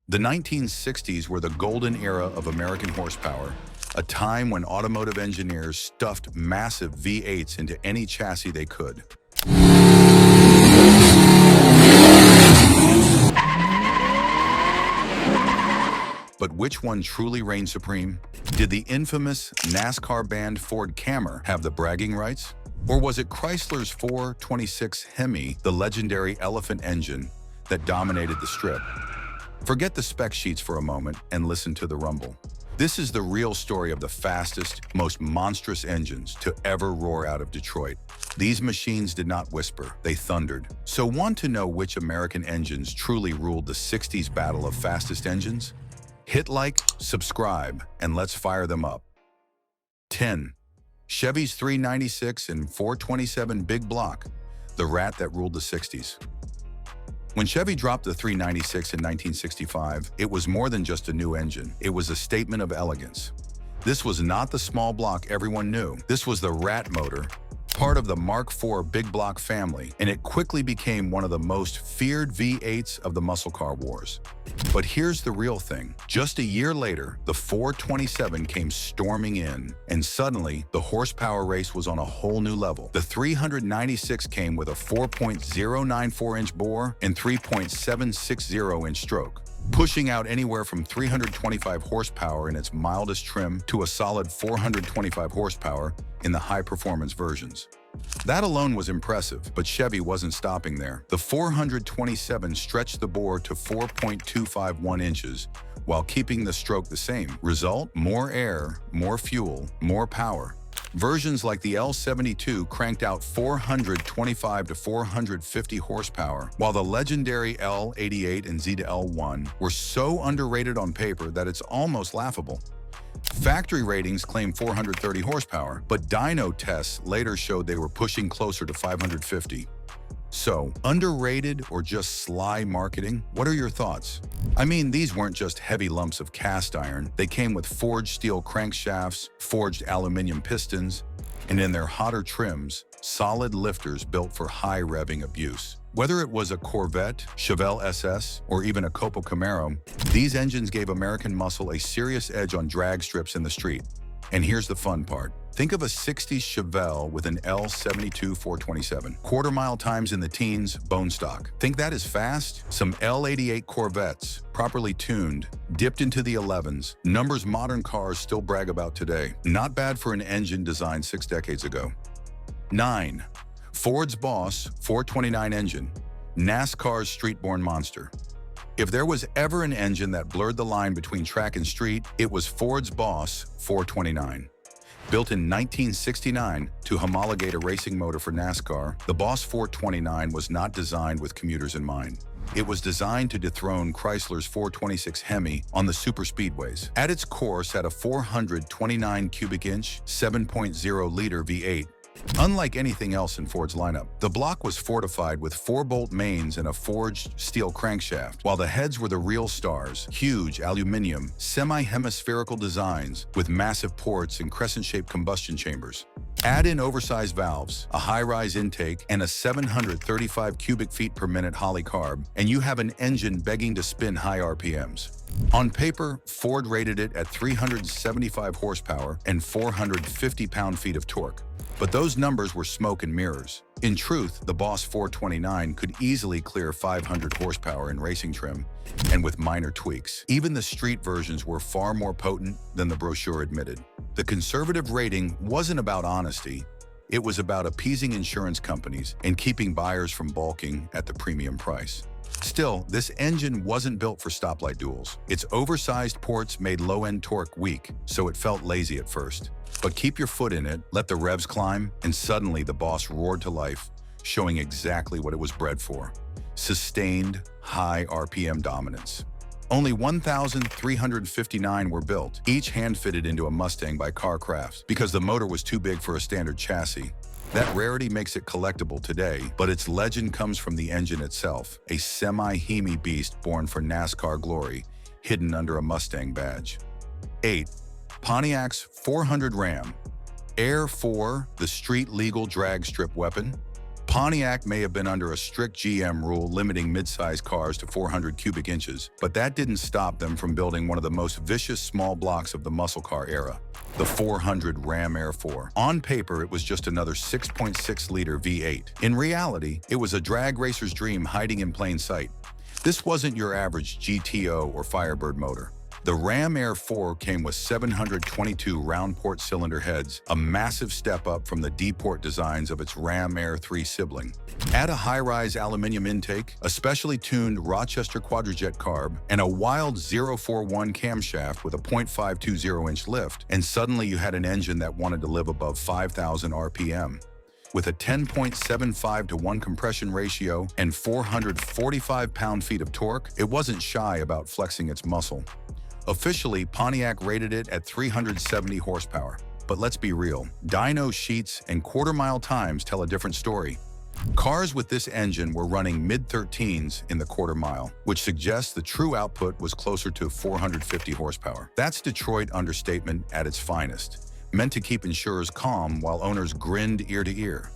The 1960s were the golden era of American horsepower, a time when automotive engineers stuffed massive V8s into any chassis they could. But which one truly reigned supreme? Did the infamous NASCAR-banned Ford Camry have the bragging rights? Or was it Chrysler's 426 HEMI, the legendary Elephant engine, that dominated the strip? Forget the spec sheets for a moment and listen to the rumble. This is the real story of the fastest, most monstrous engines to ever roar out of Detroit. These machines did not whisper, they thundered. So want to know which American engines truly ruled the 60s battle of fastest engines? Hit like, subscribe, and let's fire them up. 10. Chevy's 396 and 427 big block, the rat that ruled the 60s. When Chevy dropped the 396 in 1965, it was more than just a new engine. It was a statement of elegance. This was not the small block everyone knew. This was the rat motor, part of the Mark IV big block family, and it quickly became one of the most feared V8s of the muscle car wars. But here's the real thing. Just a year later, the 427 came storming in, and suddenly, the horsepower race was on a whole new level. The 396 came with a 4.094-inch bore and 3.760-inch stroke, pushing out anywhere from 325 horsepower in its mildest trim to a solid 425 horsepower in the high-performance versions. That alone was impressive, but Chevy wasn't stopping there. The 427 stretched the bore to 4.251 inches while keeping the stroke the same. Result? More air, more fuel, more power. Versions like the L72 cranked out 425 to 450 horsepower, while the legendary L88 and Z-L1 were so underrated on paper that it's almost laughable. Factory ratings claim 430 horsepower, but dyno tests later showed they were pushing closer to 550. So, underrated or just sly marketing? What are your thoughts? I mean, these weren't just heavy lumps of cast iron. They came with forged steel crankshafts, forged aluminum pistons, and in their hotter trims, solid lifters built for high revving abuse. Whether it was a Corvette, Chevelle SS, or even a Copo Camaro, these engines gave American muscle a serious edge on drag strips in the street. And here's the fun part. Think of a 60s Chevelle with an L72 427. Quarter-mile times in the teens, bone stock. Think that is fast? Some L88 Corvettes, properly tuned, dipped into the 11s, numbers modern cars still brag about today. Not bad for an engine designed 6 decades ago. 9. Ford's Boss 429 engine, NASCAR's street-born monster. If there was ever an engine that blurred the line between track and street, it was Ford's Boss 429. Built in 1969 to homologate a racing motor for NASCAR, the Boss 429 was not designed with commuters in mind. It was designed to dethrone Chrysler's 426 HEMI on the superspeedways. At its core sat a 429 cubic inch, 7.0-liter V8. Unlike anything else in Ford's lineup, the block was fortified with 4-bolt mains and a forged steel crankshaft, while the heads were the real stars, huge aluminum, semi-hemispherical designs with massive ports and crescent-shaped combustion chambers. Add in oversized valves, a high-rise intake, and a 735 cubic feet per minute Holley carb, and you have an engine begging to spin high RPMs. On paper, Ford rated it at 375 horsepower and 450 pound-feet of torque. But those numbers were smoke and mirrors. In truth, the Boss 429 could easily clear 500 horsepower in racing trim, and with minor tweaks. Even the street versions were far more potent than the brochure admitted. The conservative rating wasn't about honesty. It was about appeasing insurance companies and keeping buyers from balking at the premium price. Still, this engine wasn't built for stoplight duels. Its oversized ports made low-end torque weak, so it felt lazy at first. But keep your foot in it, let the revs climb, and suddenly the Boss roared to life, showing exactly what it was bred for: sustained, high RPM dominance. Only 1,359 were built, each hand-fitted into a Mustang by Car-Crafts, because the motor was too big for a standard chassis. That rarity makes it collectible today, but its legend comes from the engine itself, a semi-HEMI beast born for NASCAR glory, hidden under a Mustang badge. 8. Pontiac's 400 Ram. Air 4, the street-legal drag strip weapon. Pontiac may have been under a strict GM rule limiting mid-size cars to 400 cubic inches, but that didn't stop them from building one of the most vicious small blocks of the muscle car era, the 400 Ram Air 4. On paper, it was just another 6.6-liter V8. In reality, it was a drag racer's dream hiding in plain sight. This wasn't your average GTO or Firebird motor. The Ram Air 4 came with 722 round-port cylinder heads, a massive step up from the D-port designs of its Ram Air 3 sibling. Add a high-rise aluminum intake, a specially tuned Rochester quadrajet carb, and a wild 041 camshaft with a 0.520-inch lift, and suddenly you had an engine that wanted to live above 5,000 RPM. With a 10.75-to-1 compression ratio and 445 pound-feet of torque, it wasn't shy about flexing its muscle. Officially, Pontiac rated it at 370 horsepower. But let's be real, dyno sheets and quarter-mile times tell a different story. Cars with this engine were running mid-13s in the quarter mile, which suggests the true output was closer to 450 horsepower. That's Detroit understatement at its finest, meant to keep insurers calm while owners grinned ear to ear.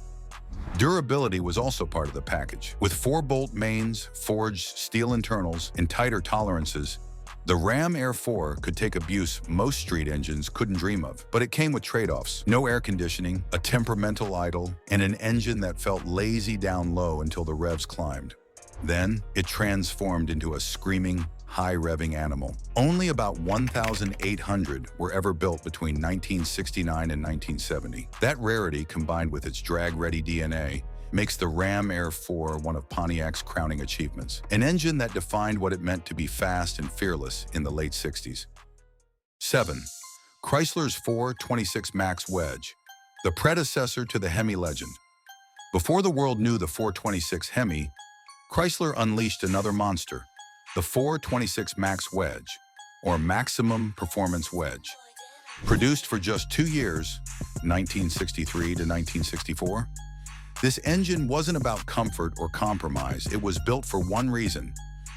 Durability was also part of the package. With 4-bolt mains, forged steel internals, and tighter tolerances, the Ram Air 4 could take abuse most street engines couldn't dream of, but it came with trade-offs. No air conditioning, a temperamental idle, and an engine that felt lazy down low until the revs climbed. Then, it transformed into a screaming, high-revving animal. Only about 1,800 were ever built between 1969 and 1970. That rarity, combined with its drag-ready DNA, makes the Ram Air 4 one of Pontiac's crowning achievements, an engine that defined what it meant to be fast and fearless in the late 60s. 7. Chrysler's 426 Max Wedge, the predecessor to the HEMI legend. Before the world knew the 426 HEMI, Chrysler unleashed another monster, the 426 Max Wedge, or Maximum Performance Wedge. Produced for just 2 years, 1963 to 1964, this engine wasn't about comfort or compromise. It was built for one reason: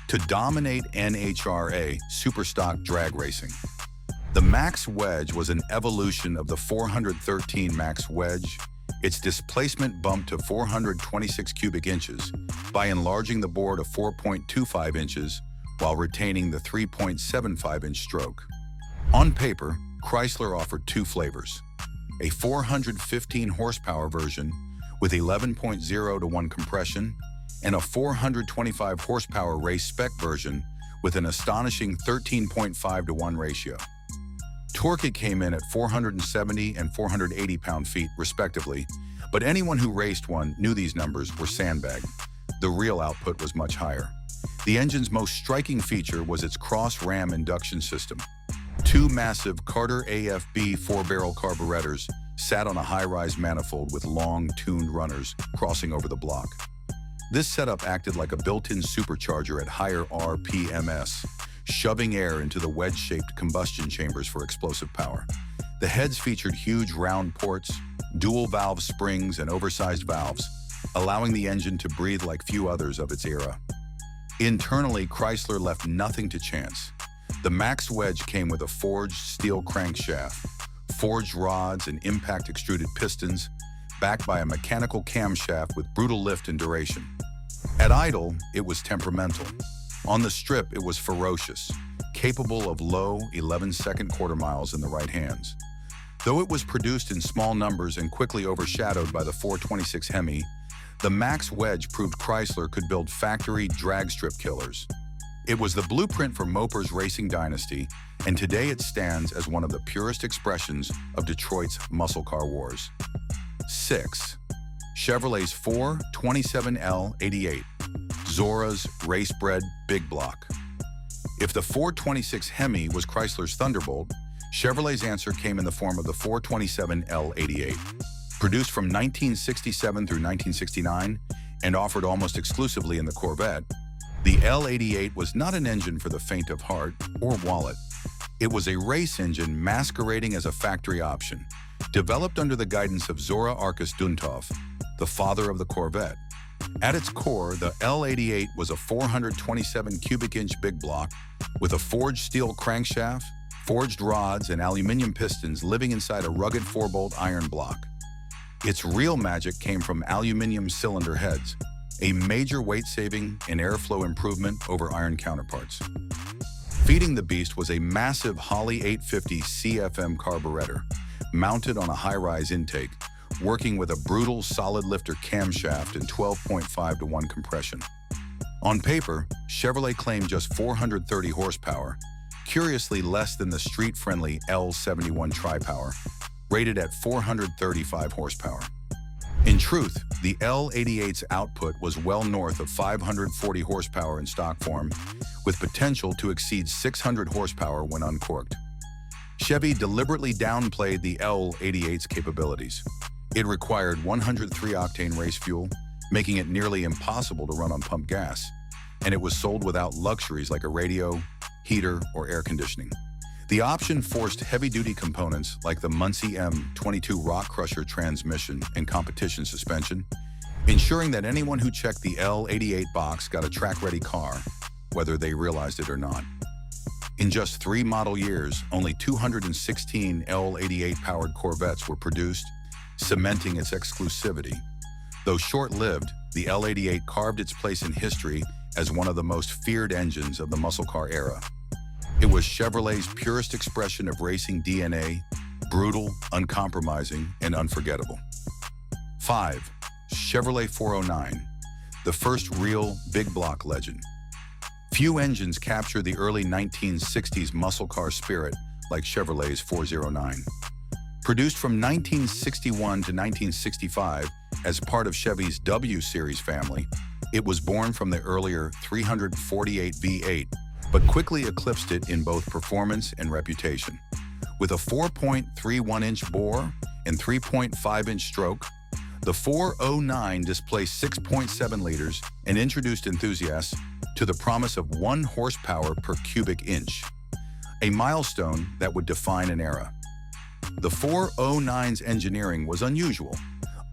to dominate NHRA superstock drag racing. The Max Wedge was an evolution of the 413 Max Wedge. Its displacement bumped to 426 cubic inches by enlarging the bore to 4.25 inches while retaining the 3.75-inch stroke. On paper, Chrysler offered 2 flavors: a 415 horsepower version with 11.0-to-1 compression, and a 425 horsepower race spec version with an astonishing 13.5-to-1 ratio. Torque came in at 470 and 480 pound-feet, respectively, but anyone who raced one knew these numbers were sandbagged. The real output was much higher. The engine's most striking feature was its cross-ram induction system. 2 massive Carter AFB 4-barrel carburetors sat on a high-rise manifold with long, tuned runners crossing over the block. This setup acted like a built-in supercharger at higher RPMs, shoving air into the wedge-shaped combustion chambers for explosive power. The heads featured huge round ports, dual-valve springs, and oversized valves, allowing the engine to breathe like few others of its era. Internally, Chrysler left nothing to chance. The Max Wedge came with a forged steel crankshaft, forged rods and impact extruded pistons, backed by a mechanical camshaft with brutal lift and duration. At idle, it was temperamental. On the strip, it was ferocious, capable of low 11-second quarter miles in the right hands. Though it was produced in small numbers and quickly overshadowed by the 426 HEMI, the Max Wedge proved Chrysler could build factory drag strip killers. It was the blueprint for Moper's racing dynasty, and today it stands as one of the purest expressions of Detroit's muscle car wars. 6. Chevrolet's 427L88, Zora's race-bred big block. If the 426 HEMI was Chrysler's Thunderbolt, Chevrolet's answer came in the form of the 427L88. Produced from 1967 through 1969 and offered almost exclusively in the Corvette, the L88 was not an engine for the faint of heart or wallet. It was a race engine masquerading as a factory option, developed under the guidance of Zora Arkus Duntov, the father of the Corvette. At its core, the L88 was a 427 cubic inch big block with a forged steel crankshaft, forged rods, and aluminum pistons living inside a rugged 4-bolt iron block. Its real magic came from aluminum cylinder heads, a major weight-saving and airflow improvement over iron counterparts. Feeding the beast was a massive Holley 850 CFM carburetor, mounted on a high-rise intake, working with a brutal solid lifter camshaft and 12.5-to-1 compression. On paper, Chevrolet claimed just 430 horsepower, curiously less than the street-friendly L71 Tri-Power, rated at 435 horsepower. In truth, the L88's output was well north of 540 horsepower in stock form, with potential to exceed 600 horsepower when uncorked. Chevy deliberately downplayed the L88's capabilities. It required 103-octane race fuel, making it nearly impossible to run on pump gas, and it was sold without luxuries like a radio, heater, or air conditioning. The option forced heavy-duty components like the Muncie M22 Rock Crusher transmission and competition suspension, ensuring that anyone who checked the L88 box got a track-ready car, whether they realized it or not. In just 3 model years, only 216 L88-powered Corvettes were produced, cementing its exclusivity. Though short-lived, the L88 carved its place in history as one of the most feared engines of the muscle car era. It was Chevrolet's purest expression of racing DNA, brutal, uncompromising, and unforgettable. 5. Chevrolet 409, the first real big block legend. Few engines capture the early 1960s muscle car spirit like Chevrolet's 409. Produced from 1961 to 1965 as part of Chevy's W Series family, it was born from the earlier 348 V8, but quickly eclipsed it in both performance and reputation. With a 4.31-inch bore and 3.5-inch stroke, the 409 displaced 6.7 liters and introduced enthusiasts to the promise of 1 horsepower per cubic inch, a milestone that would define an era. The 409's engineering was unusual.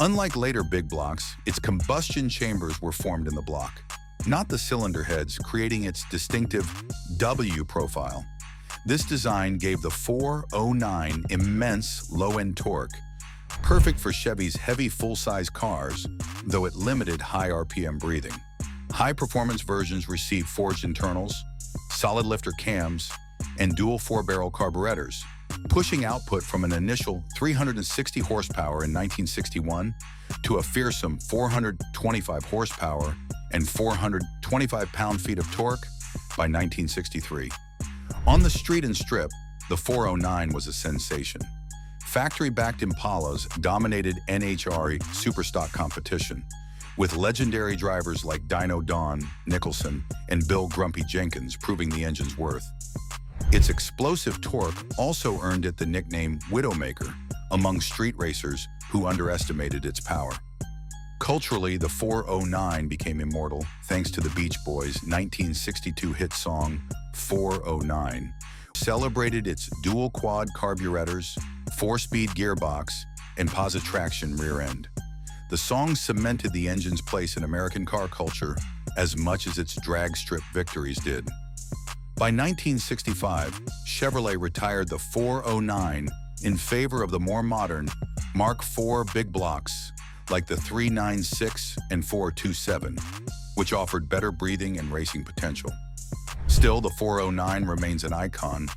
Unlike later big blocks, its combustion chambers were formed in the block, not the cylinder heads, creating its distinctive W profile. This design gave the 409 immense low-end torque, perfect for Chevy's heavy full-size cars, though it limited high RPM breathing. High-performance versions received forged internals, solid lifter cams, and dual 4-barrel carburetors, pushing output from an initial 360 horsepower in 1961 to a fearsome 425 horsepower and 425 pound-feet of torque by 1963. On the street and strip, the 409 was a sensation. Factory-backed Impalas dominated NHRA Superstock competition, with legendary drivers like Dino Don Nicholson and Bill Grumpy Jenkins proving the engine's worth. Its explosive torque also earned it the nickname Widowmaker among street racers who underestimated its power. Culturally, the 409 became immortal thanks to the Beach Boys' 1962 hit song 409, celebrated its dual quad carburetors, 4-speed gearbox, and posi-traction rear end. The song cemented the engine's place in American car culture as much as its drag strip victories did. By 1965, Chevrolet retired the 409 in favor of the more modern Mark IV big blocks like the 396 and 427, which offered better breathing and racing potential. Still, the 409 remains an icon,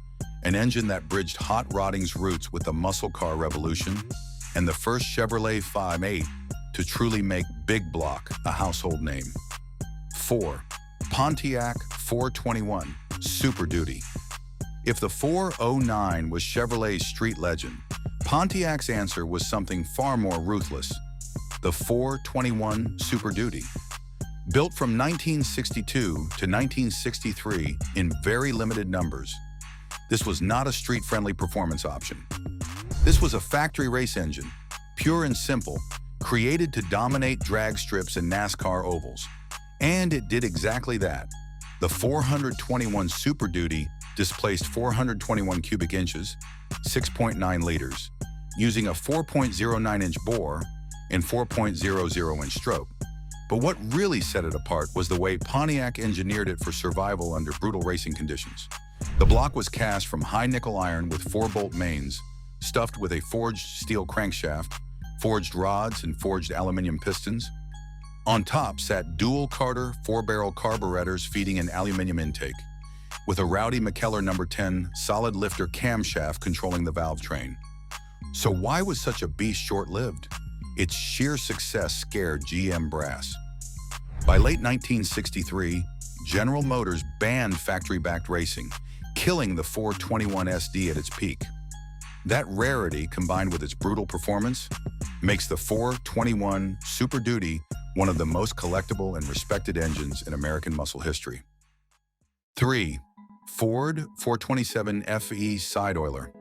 an engine that bridged hot rodding's roots with the muscle car revolution and the first Chevrolet 5.8 to truly make big block a household name. 4. Pontiac 421 Super Duty. If the 409 was Chevrolet's street legend, Pontiac's answer was something far more ruthless: the 421 Super Duty. Built from 1962 to 1963 in very limited numbers, this was not a street-friendly performance option. This was a factory race engine, pure and simple, created to dominate drag strips and NASCAR ovals. And it did exactly that. The 421 Super Duty displaced 421 cubic inches, 6.9 liters, using a 4.09-inch bore and 4.00-inch stroke. But what really set it apart was the way Pontiac engineered it for survival under brutal racing conditions. The block was cast from high nickel iron with 4-bolt mains, stuffed with a forged steel crankshaft, forged rods and forged aluminum pistons. On top sat dual Carter 4-barrel carburetors feeding an aluminum intake, with a Rowdy McKellar No. 10 solid lifter camshaft controlling the valve train. So why was such a beast short-lived? Its sheer success scared GM brass. By late 1963, General Motors banned factory-backed racing, killing the 421 SD at its peak. That rarity, combined with its brutal performance, makes the 421 Super Duty one of the most collectible and respected engines in American muscle history. 3. Ford 427 FE Side Oiler.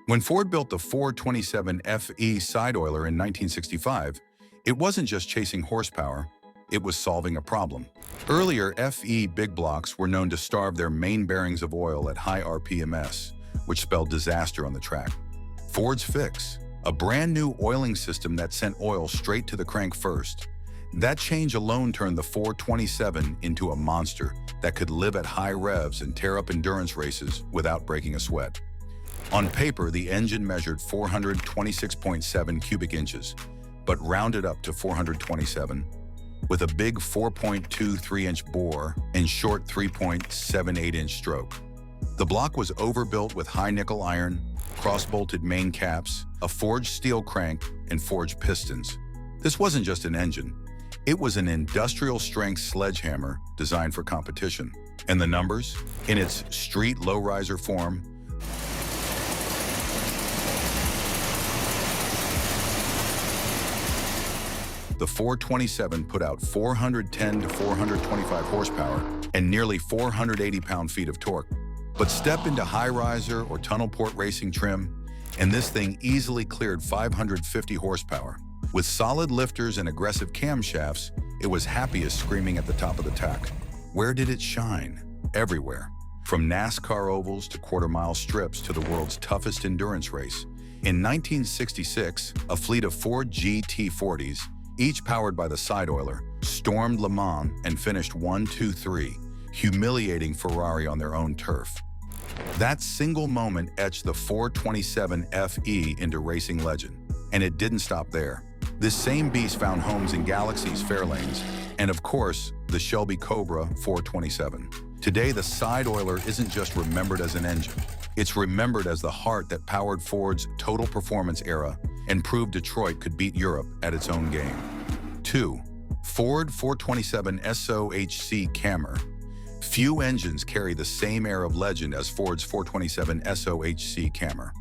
When Ford built the 427 FE Side Oiler in 1965, it wasn't just chasing horsepower, it was solving a problem. Earlier, FE big blocks were known to starve their main bearings of oil at high RPMs, which spelled disaster on the track. Ford's fix, a brand new oiling system that sent oil straight to the crank first. That change alone turned the 427 into a monster that could live at high revs and tear up endurance races without breaking a sweat. On paper, the engine measured 426.7 cubic inches, but rounded up to 427, with a big 4.23-inch bore and short 3.78-inch stroke. The block was overbuilt with high nickel iron, cross-bolted main caps, a forged steel crank, and forged pistons. This wasn't just an engine. It was an industrial-strength sledgehammer designed for competition. And the numbers? In its street low-riser form, the 427 put out 410 to 425 horsepower and nearly 480 pound-feet of torque. But step into high-riser or tunnel port racing trim, and this thing easily cleared 550 horsepower. With solid lifters and aggressive camshafts, it was happiest screaming at the top of the tack. Where did it shine? Everywhere. From NASCAR ovals to quarter-mile strips to the world's toughest endurance race. In 1966, a fleet of Ford GT40s, each powered by the side oiler, stormed Le Mans and finished 1-2-3, humiliating Ferrari on their own turf. That single moment etched the 427 FE into racing legend. And it didn't stop there. This same beast found homes in Galaxy's Fairlanes, and of course, the Shelby Cobra 427. Today, the side oiler isn't just remembered as an engine. It's remembered as the heart that powered Ford's total performance era and proved Detroit could beat Europe at its own game. 2. Ford 427 SOHC Cammer. Few engines carry the same air of legend as Ford's 427 SOHC Cammer.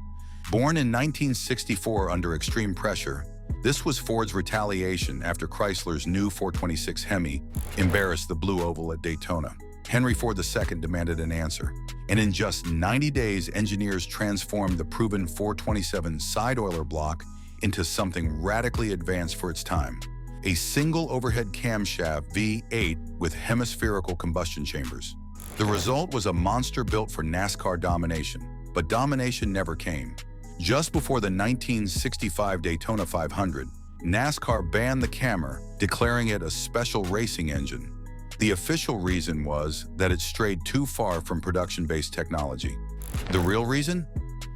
Born in 1964 under extreme pressure, this was Ford's retaliation after Chrysler's new 426 HEMI embarrassed the Blue Oval at Daytona. Henry Ford II demanded an answer, and in just 90 days, engineers transformed the proven 427 side oiler block into something radically advanced for its time. A single overhead camshaft V8 with hemispherical combustion chambers. The result was a monster built for NASCAR domination, but domination never came. Just before the 1965 Daytona 500, NASCAR banned the Cammer, declaring it a special racing engine. The official reason was that it strayed too far from production-based technology. The real reason?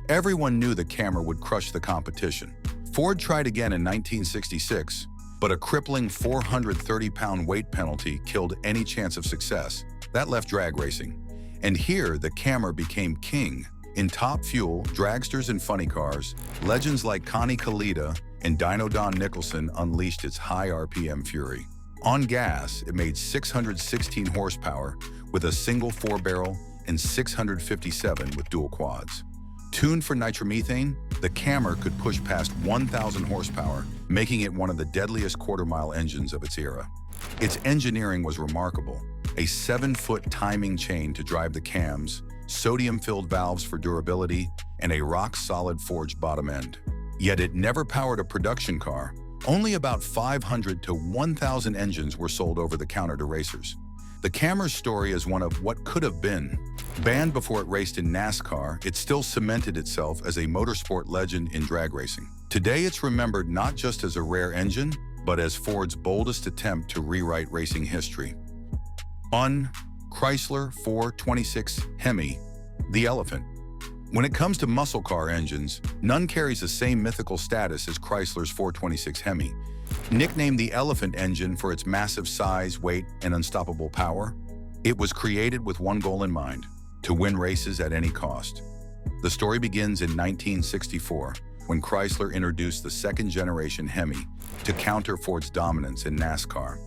Everyone knew the Cammer would crush the competition. Ford tried again in 1966, but a crippling 430-pound weight penalty killed any chance of success. That left drag racing. And here, the Cammer became king. In top fuel, dragsters and funny cars, legends like Connie Kalitta and Dino Don Nicholson unleashed its high RPM fury. On gas, it made 616 horsepower with a single 4-barrel and 657 with dual quads. Tuned for nitromethane, the Cammer could push past 1,000 horsepower, making it one of the deadliest quarter-mile engines of its era. Its engineering was remarkable. A 7-foot timing chain to drive the cams, sodium-filled valves for durability, and a rock-solid forged bottom end. Yet it never powered a production car. Only about 500 to 1,000 engines were sold over the counter to racers. The Cammer's story is one of what could have been. Banned before it raced in NASCAR, it still cemented itself as a motorsport legend in drag racing. Today, it's remembered not just as a rare engine, but as Ford's boldest attempt to rewrite racing history. On Chrysler 426 HEMI, the Elephant. When it comes to muscle car engines, none carries the same mythical status as Chrysler's 426 HEMI. Nicknamed the Elephant engine for its massive size, weight, and unstoppable power, it was created with one goal in mind: to win races at any cost. The story begins in 1964, when Chrysler introduced the second-generation HEMI to counter Ford's dominance in NASCAR.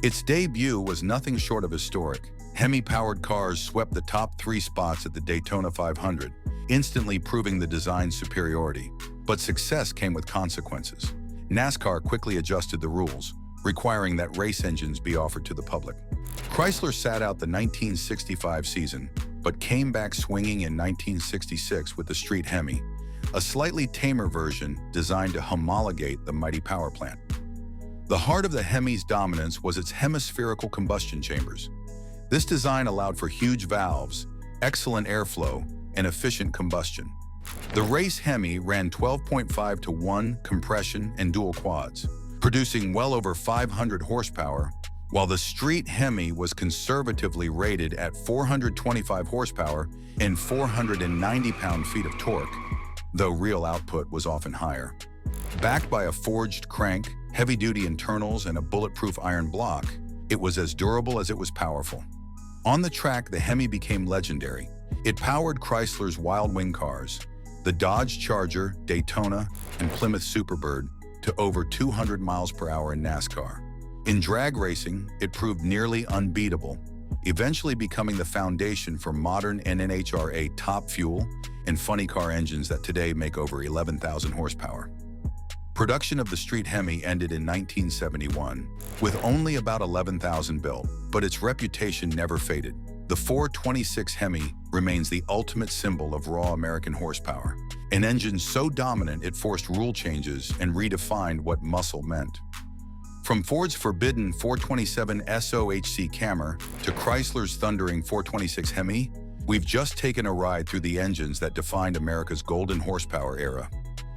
Its debut was nothing short of historic. HEMI-powered cars swept the top 3 spots at the Daytona 500, instantly proving the design's superiority. But success came with consequences. NASCAR quickly adjusted the rules, requiring that race engines be offered to the public. Chrysler sat out the 1965 season, but came back swinging in 1966 with the Street HEMI, a slightly tamer version designed to homologate the mighty power plant. The heart of the HEMI's dominance was its hemispherical combustion chambers. This design allowed for huge valves, excellent airflow, and efficient combustion. The race HEMI ran 12.5-to-1 compression and dual quads, producing well over 500 horsepower, while the Street HEMI was conservatively rated at 425 horsepower and 490 pound-feet of torque, though real output was often higher. Backed by a forged crank, heavy-duty internals, and a bulletproof iron block, it was as durable as it was powerful. On the track, the HEMI became legendary. It powered Chrysler's Wild Wing cars, the Dodge Charger, Daytona, and Plymouth Superbird, to over 200 miles per hour in NASCAR. In drag racing, it proved nearly unbeatable, eventually becoming the foundation for modern NHRA top fuel and funny car engines that today make over 11,000 horsepower. Production of the Street HEMI ended in 1971, with only about 11,000 built, but its reputation never faded. The 426 HEMI remains the ultimate symbol of raw American horsepower, an engine so dominant it forced rule changes and redefined what muscle meant. From Ford's forbidden 427 SOHC Cammer to Chrysler's thundering 426 HEMI, we've just taken a ride through the engines that defined America's golden horsepower era.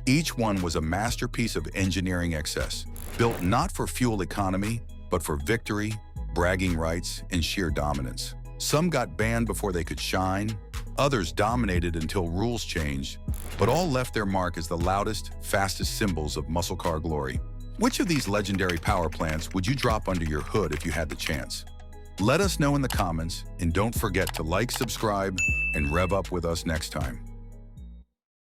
Each one was a masterpiece of engineering excess, built not for fuel economy, but for victory, bragging rights, and sheer dominance. Some got banned before they could shine, others dominated until rules changed, but all left their mark as the loudest, fastest symbols of muscle car glory. Which of these legendary power plants would you drop under your hood if you had the chance? Let us know in the comments, and don't forget to like, subscribe, and rev up with us next time.